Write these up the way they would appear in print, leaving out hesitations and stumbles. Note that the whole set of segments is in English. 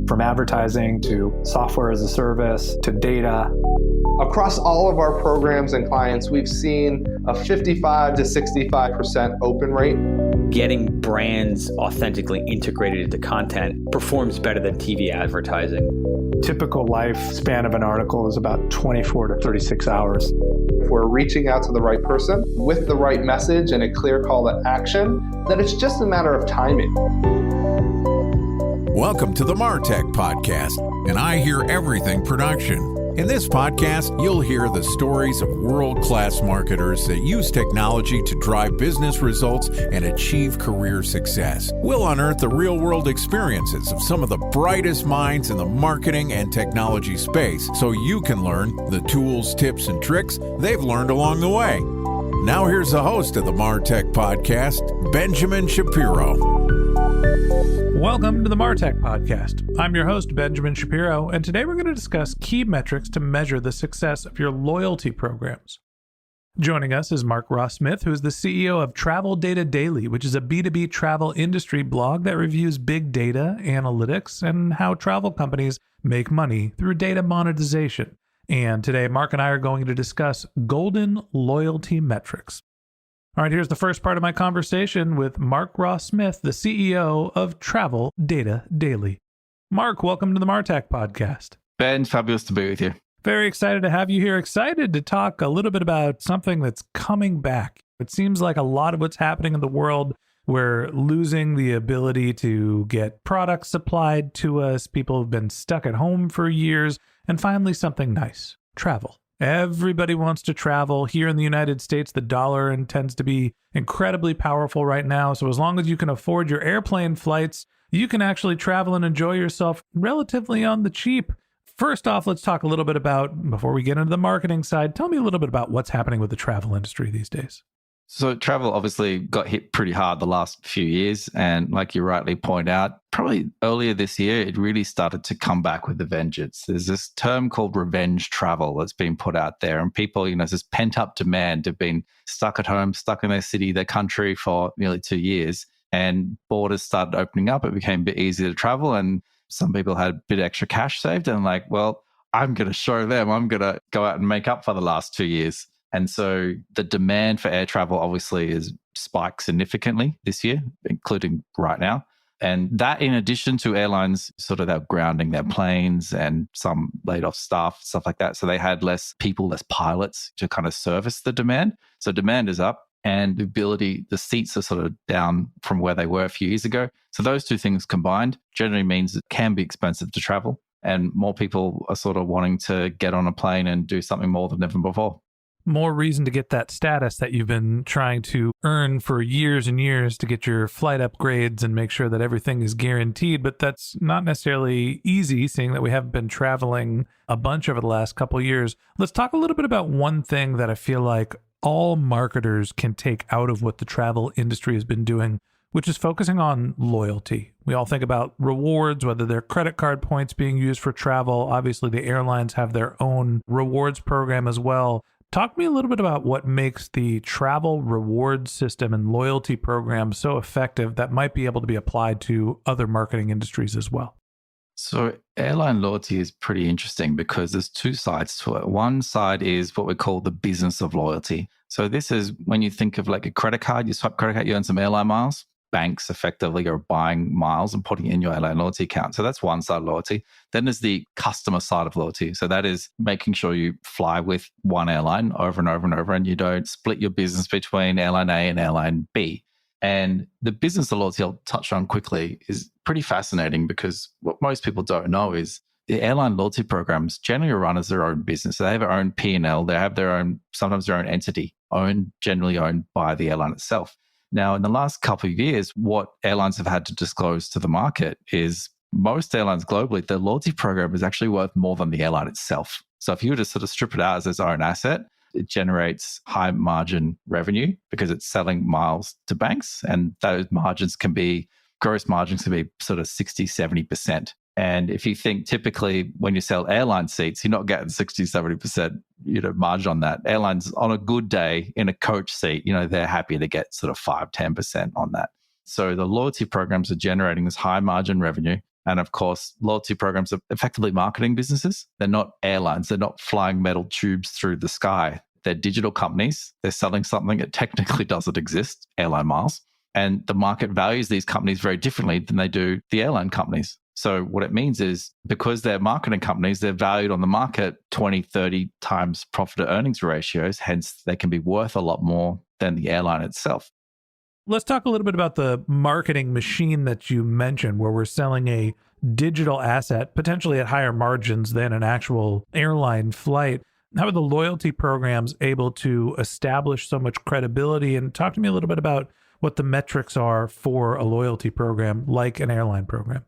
From advertising to software as a service to data. Across all of our programs and clients, we've seen a 55 to 65% open rate. Getting brands authentically integrated into content performs better than TV advertising. Typical lifespan of an article is about 24 to 36 hours. If we're reaching out to the right person with the right message and a clear call to action, then it's just a matter of timing. Welcome to the MarTech Podcast, and I Hear Everything production. In this podcast, you'll hear the stories of world-class marketers that use technology to drive business results and achieve career success. We'll unearth the real-world experiences of some of the brightest minds in the marketing and technology space so you can learn the tools, tips, and tricks they've learned along the way. Now here's the host of the MarTech Podcast, Benjamin Shapiro. Welcome to the MarTech Podcast. I'm your host, Benjamin Shapiro, and today we're going to discuss key metrics to measure the success of your loyalty programs. Joining us is Mark Ross-Smith, who is the CEO of Travel Data Daily, which is a B2B travel industry blog that reviews big data, analytics, and how travel companies make money through data monetization. And today, Mark and I are going to discuss golden loyalty metrics. All right, here's the first part of my conversation with Mark Ross-Smith, the CEO of Travel Data Daily. Mark, welcome to the MarTech Podcast. Ben, fabulous to be with you. Very excited to have you here. Excited to talk a little bit about something that's coming back. It seems like a lot of what's happening in the world, we're losing the ability to get products supplied to us. People have been stuck at home for years. And finally, something nice, travel. Everybody wants to travel. Here in the United States, the dollar tends to be incredibly powerful right now. So as long as you can afford your airplane flights, you can actually travel and enjoy yourself relatively on the cheap. First off, let's talk a little bit about, before we get into the marketing side, tell me a little bit about what's happening with the travel industry these days. So travel obviously got hit pretty hard the last few years. And like you rightly point out, probably earlier this year, it really started to come back with a vengeance. There's this term called revenge travel that's been put out there. And people, there's this pent up demand. Have been stuck at home, stuck in their city, their country for nearly 2 years. And borders started opening up. It became a bit easier to travel. And some people had a bit extra cash saved and like, well, I'm going to show them. I'm going to go out and make up for the last 2 years. And so the demand for air travel obviously is spiked significantly this year, including right now. And that in addition to airlines sort of grounding their planes and some laid off staff, stuff like that. So they had less people, less pilots to kind of service the demand. So demand is up and the seats are sort of down from where they were a few years ago. So those two things combined generally means it can be expensive to travel and more people are sort of wanting to get on a plane and do something more than ever before. More reason to get that status that you've been trying to earn for years and years to get your flight upgrades and make sure that everything is guaranteed. But that's not necessarily easy, seeing that we haven't been traveling a bunch over the last couple of years. Let's talk a little bit about one thing that I feel like all marketers can take out of what the travel industry has been doing, which is focusing on loyalty. We all think about rewards, whether they're credit card points being used for travel. Obviously, the airlines have their own rewards program as well. Talk to me a little bit about what makes the travel reward system and loyalty program so effective that might be able to be applied to other marketing industries as well. So airline loyalty is pretty interesting because there's two sides to it. One side is what we call the business of loyalty. So this is when you think of like a credit card, you swipe credit card, you earn some airline miles. Banks effectively are buying miles and putting it in your airline loyalty account. So that's one side of loyalty. Then there's the customer side of loyalty. So that is making sure you fly with one airline over and over and over, and you don't split your business between airline A and airline B. And the business of loyalty I'll touch on quickly is pretty fascinating because what most people don't know is the airline loyalty programs generally run as their own business. So they have their own P&L. They have their own, sometimes their own entity, generally owned by the airline itself. Now, in the last couple of years, what airlines have had to disclose to the market is most airlines globally, their loyalty program is actually worth more than the airline itself. So if you were to sort of strip it out as its own asset, it generates high margin revenue because it's selling miles to banks. And those gross margins can be sort of 60, 70%. And if you think typically when you sell airline seats, you're not getting 60, 70%, margin on that. Airlines on a good day in a coach seat, they're happy to get sort of 5, 10% on that. So the loyalty programs are generating this high margin revenue. And of course, loyalty programs are effectively marketing businesses. They're not airlines. They're not flying metal tubes through the sky. They're digital companies. They're selling something that technically doesn't exist, airline miles. And the market values these companies very differently than they do the airline companies. So what it means is because they're marketing companies, they're valued on the market 20, 30 times profit to earnings ratios. Hence, they can be worth a lot more than the airline itself. Let's talk a little bit about the marketing machine that you mentioned, where we're selling a digital asset, potentially at higher margins than an actual airline flight. How are the loyalty programs able to establish so much credibility? And talk to me a little bit about what the metrics are for a loyalty program like an airline program.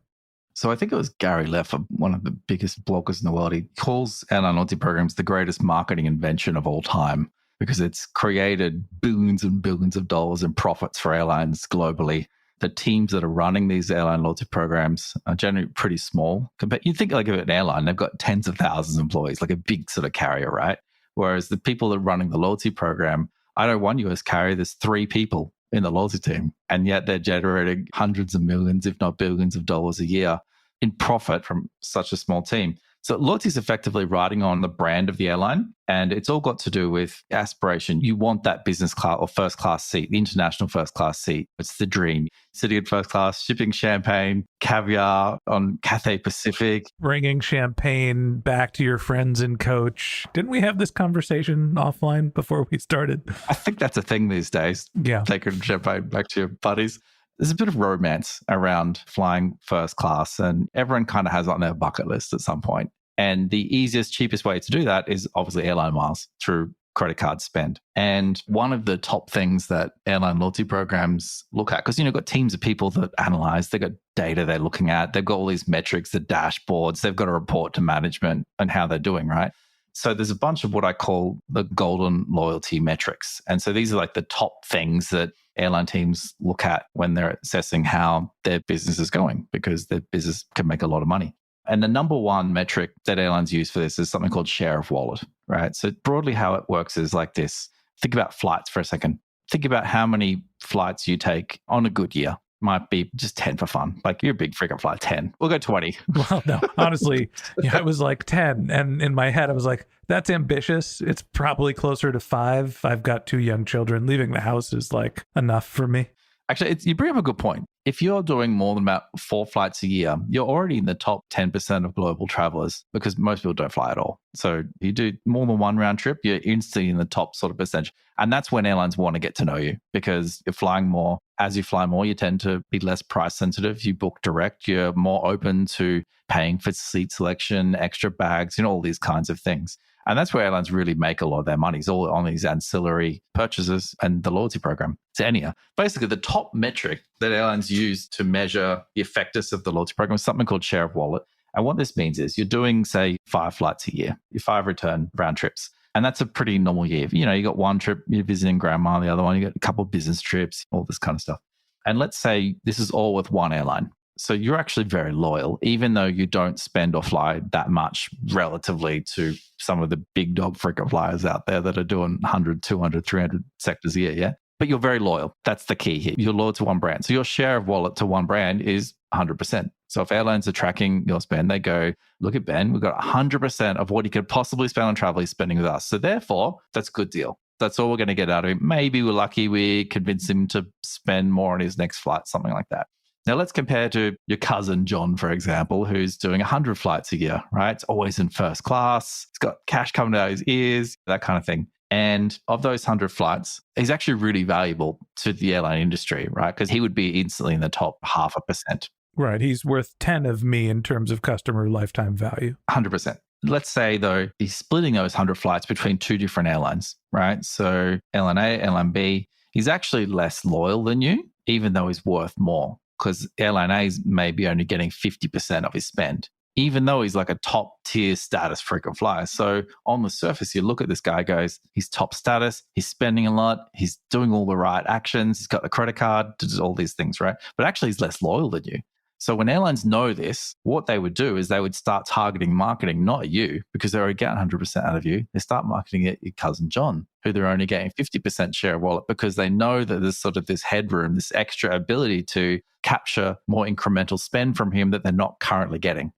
So I think it was Gary Leff, one of the biggest bloggers in the world. He calls airline loyalty programs the greatest marketing invention of all time because it's created billions and billions of dollars in profits for airlines globally. The teams that are running these airline loyalty programs are generally pretty small. You think like of an airline, they've got tens of thousands of employees, like a big sort of carrier, right? Whereas the people that are running the loyalty program, I know one US carrier, there's 3 people in the loyalty team, and yet they're generating hundreds of millions, if not billions of dollars a year in profit from such a small team. So loyalty is effectively riding on the brand of the airline, and it's all got to do with aspiration. You want that business class or first class seat, the international first class seat. It's the dream. Sitting in first class, shipping champagne, caviar on Cathay Pacific. Bringing champagne back to your friends and coach. Didn't we have this conversation offline before we started? I think that's a thing these days. Yeah. Taking champagne back to your buddies. There's a bit of romance around flying first class, and everyone kind of has it on their bucket list at some point. And the easiest, cheapest way to do that is obviously airline miles through credit card spend. And one of the top things that airline loyalty programs look at, because you've got teams of people that analyze, they've got data they're looking at, they've got all these metrics, the dashboards, they've got to report to management and how they're doing, right? So there's a bunch of what I call the golden loyalty metrics. And so these are like the top things that airline teams look at when they're assessing how their business is going, because their business can make a lot of money. And the number one metric that airlines use for this is something called share of wallet, right? So broadly how it works is like this. Think about flights for a second. Think about how many flights you take on a good year. Might be just 10 for fun. Like you're a big freaking flight, 10. We'll go 20. Well, no, honestly, yeah, I was like 10. And in my head, I was like, that's ambitious. It's probably closer to 5. I've got 2 young children. Leaving the house is like enough for me. Actually, you bring up a good point. If you're doing more than about 4 flights a year, you're already in the top 10% of global travelers because most people don't fly at all. So you do more than one round trip, you're instantly in the top sort of percentage. And that's when airlines want to get to know you because you're flying more. As you fly more, you tend to be less price sensitive. You book direct. You're more open to paying for seat selection, extra bags, all these kinds of things. And that's where airlines really make a lot of their money. It's all on these ancillary purchases and the loyalty program. It's ANIA. Basically, the top metric that airlines use to measure the effectiveness of the loyalty program is something called share of wallet. And what this means is you're doing, say, 5 flights a year, your 5 return round trips. And that's a pretty normal year. You got one trip, you're visiting grandma, the other one, you got a couple of business trips, all this kind of stuff. And let's say this is all with one airline. So you're actually very loyal, even though you don't spend or fly that much relatively to some of the big dog freaking flyers out there that are doing 100, 200, 300 sectors a year, yeah? But you're very loyal. That's the key here. You're loyal to one brand. So your share of wallet to one brand is 100%. So if airlines are tracking your spend, they go, look at Ben, we've got 100% of what he could possibly spend on travel he's spending with us. So therefore, that's a good deal. That's all we're going to get out of him. Maybe we're lucky we convince him to spend more on his next flight, something like that. Now, let's compare to your cousin, John, for example, who's doing 100 flights a year, right? It's always in first class. He's got cash coming out of his ears, that kind of thing. And of those 100 flights, he's actually really valuable to the airline industry, right? Because he would be instantly in the top 0.5%. Right. He's worth 10 of me in terms of customer lifetime value. 100%. Let's say, though, he's splitting those 100 flights between 2 different airlines, right? So airline A, airline B, he's actually less loyal than you, even though he's worth more. Because airline A is maybe only getting 50% of his spend, even though he's like a top tier status frequent flyer. So on the surface, you look at this guy, goes, he's top status, he's spending a lot, he's doing all the right actions, he's got the credit card, does all these things, right? But actually, he's less loyal than you. So when airlines know this, what they would do is they would start targeting marketing, not at you, because they already get 100% out of you. They start marketing at your cousin John, who they're only getting 50% share of wallet, because they know that there's sort of this headroom, this extra ability to capture more incremental spend from him that they're not currently getting.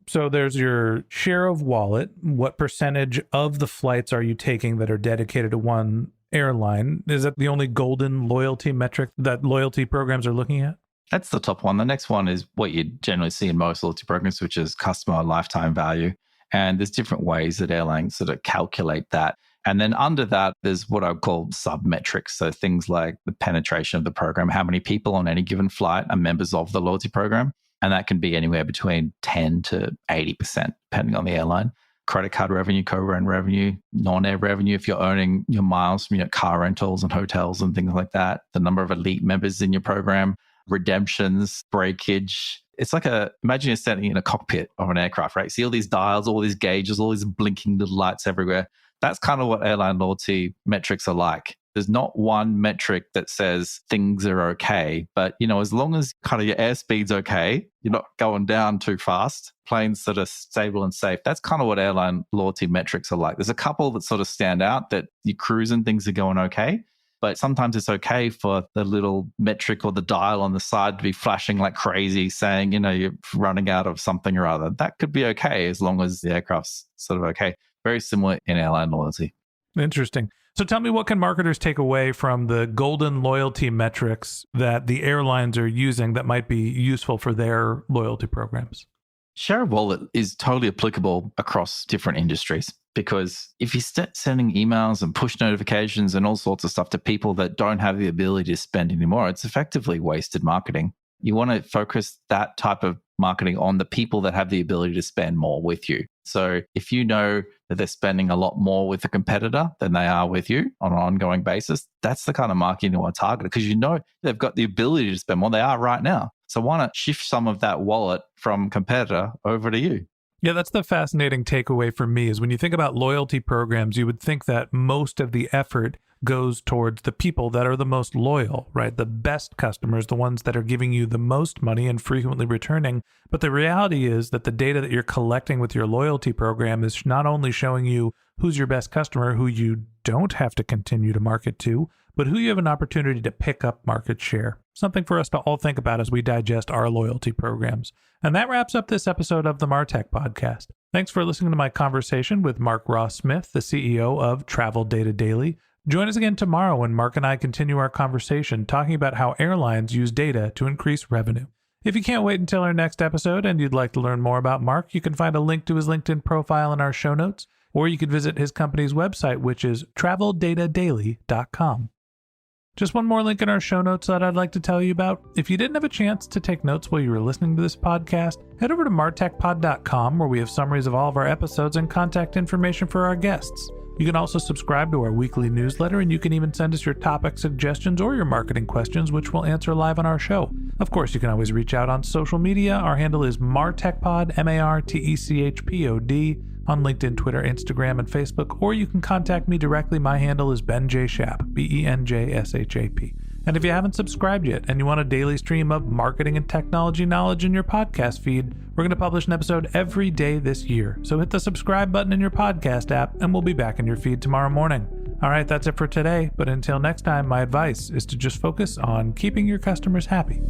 So there's your share of wallet. What percentage of the flights are you taking that are dedicated to one airline? Is that the only golden loyalty metric that loyalty programs are looking at? That's the top one. The next one is what you generally see in most loyalty programs, which is customer lifetime value. And there's different ways that airlines sort of calculate that. And then under that, there's what I would call sub-metrics. So things like the penetration of the program, how many people on any given flight are members of the loyalty program. And that can be anywhere between 10 to 80%, depending on the airline. Credit card revenue, co-brand revenue, non-air revenue, if you're earning your miles from your car rentals and hotels and things like that, the number of elite members in your program, redemptions, breakage. It's like imagine you're standing in a cockpit of an aircraft, right? See all these dials, all these gauges, all these blinking little lights everywhere. That's kind of what airline loyalty metrics are like. There's not one metric that says things are okay, but as long as kind of your airspeed's okay, you're not going down too fast, planes that are stable and safe. That's kind of what airline loyalty metrics are like. There's a couple that sort of stand out that you cruise and things are going okay. But sometimes it's okay for the little metric or the dial on the side to be flashing like crazy, saying, you're running out of something or other. That could be okay as long as the aircraft's sort of okay. Very similar in airline loyalty. Interesting. So tell me, what can marketers take away from the golden loyalty metrics that the airlines are using that might be useful for their loyalty programs? Share of wallet is totally applicable across different industries, because if you start sending emails and push notifications and all sorts of stuff to people that don't have the ability to spend anymore, it's effectively wasted marketing. You want to focus that type of marketing on the people that have the ability to spend more with you. So if you know that they're spending a lot more with a competitor than they are with you on an ongoing basis, that's the kind of marketing you want to target, because they've got the ability to spend more. They are right now. So why not shift some of that wallet from competitor over to you? Yeah, that's the fascinating takeaway for me, is when you think about loyalty programs, you would think that most of the effort goes towards the people that are the most loyal, right? The best customers, the ones that are giving you the most money and frequently returning. But the reality is that the data that you're collecting with your loyalty program is not only showing you who's your best customer, who you don't have to continue to market to, but who you have an opportunity to pick up market share. Something for us to all think about as we digest our loyalty programs. And that wraps up this episode of the Martech Podcast. Thanks for listening to my conversation with Mark Ross Smith, the CEO of Travel Data Daily. Join us again tomorrow when Mark and I continue our conversation talking about how airlines use data to increase revenue. If you can't wait until our next episode and you'd like to learn more about Mark, you can find a link to his LinkedIn profile in our show notes, or you could visit his company's website, which is traveldatadaily.com. Just one more link in our show notes that I'd like to tell you about. If you didn't have a chance to take notes while you were listening to this podcast, head over to martechpod.com, where we have summaries of all of our episodes and contact information for our guests. You can also subscribe to our weekly newsletter, and you can even send us your topic suggestions or your marketing questions, which we'll answer live on our show. Of course, you can always reach out on social media. Our handle is MarTechPod, MarTechPod, on LinkedIn, Twitter, Instagram, and Facebook, or you can contact me directly. My handle is Ben J. Shap, BenJShap. And if you haven't subscribed yet and you want a daily stream of marketing and technology knowledge in your podcast feed, we're going to publish an episode every day this year. So hit the subscribe button in your podcast app and we'll be back in your feed tomorrow morning. All right, that's it for today. But until next time, my advice is to just focus on keeping your customers happy.